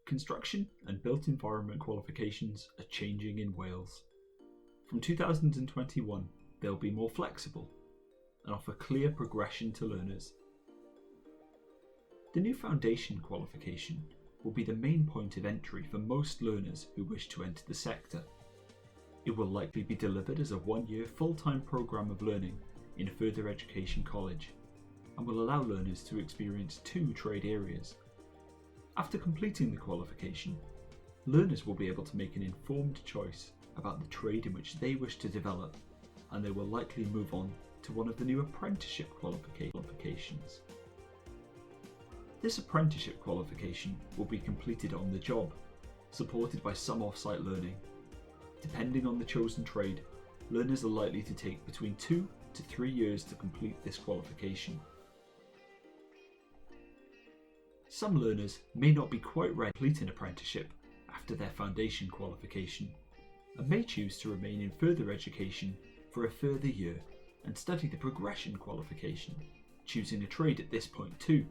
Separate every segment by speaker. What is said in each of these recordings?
Speaker 1: Construction and built environment qualifications are changing in Wales. From 2021, they'll be more flexible and offer clear progression to learners. The new foundation qualification will be the main point of entry for most learners who wish to enter the sector. It will likely be delivered as a one-year full-time programme of learning in a further education college and will allow learners to experience 2 trade areas. After completing the qualification, learners will be able to make an informed choice about the trade in which they wish to develop, and they will likely move on to one of the new apprenticeship qualifications. This apprenticeship qualification will be completed on the job, supported by some off-site learning. Depending on the chosen trade, learners are likely to take between 2 to 3 years to complete this qualification. Some learners may not be quite ready to complete an apprenticeship after their foundation qualification, and may choose to remain in further education for a further year and study the progression qualification, choosing a trade at this point too,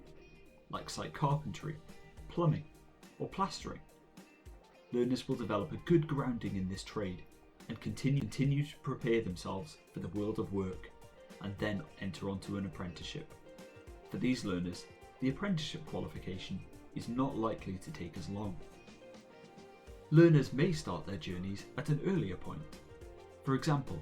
Speaker 1: like site carpentry, plumbing, or plastering. Learners will develop a good grounding in this trade and continue to prepare themselves for the world of work, and then enter onto an apprenticeship. For these learners, the apprenticeship qualification is not likely to take as long. Learners may start their journeys at an earlier point. For example,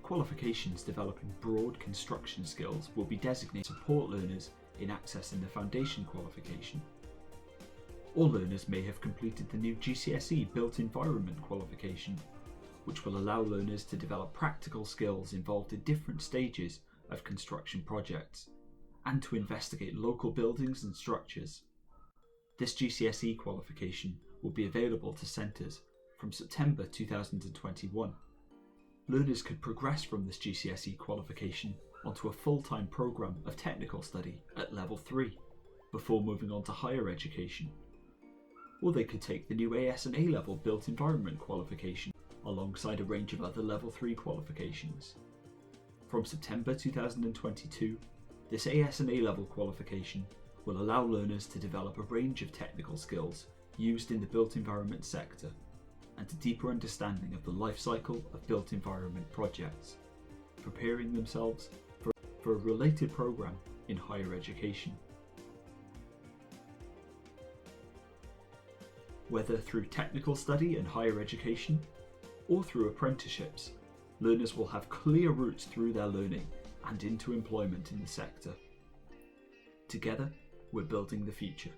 Speaker 1: qualifications developing broad construction skills will be designated to support learners in accessing the foundation qualification. All learners may have completed the new GCSE Built Environment qualification, which will allow learners to develop practical skills involved in different stages of construction projects, and to investigate local buildings and structures. This GCSE qualification will be available to centres from September 2021. Learners could progress from this GCSE qualification onto a full-time programme of technical study at level 3 before moving on to higher education. Or they could take the new AS and A-level Built Environment qualification alongside a range of other level 3 qualifications. From September 2022, this AS and A-level qualification will allow learners to develop a range of technical skills used in the built environment sector, and a deeper understanding of the life cycle of built environment projects, preparing themselves for a related programme in higher education. Whether through technical study and higher education, or through apprenticeships, learners will have clear routes through their learning and into employment in the sector. Together, we're building the future.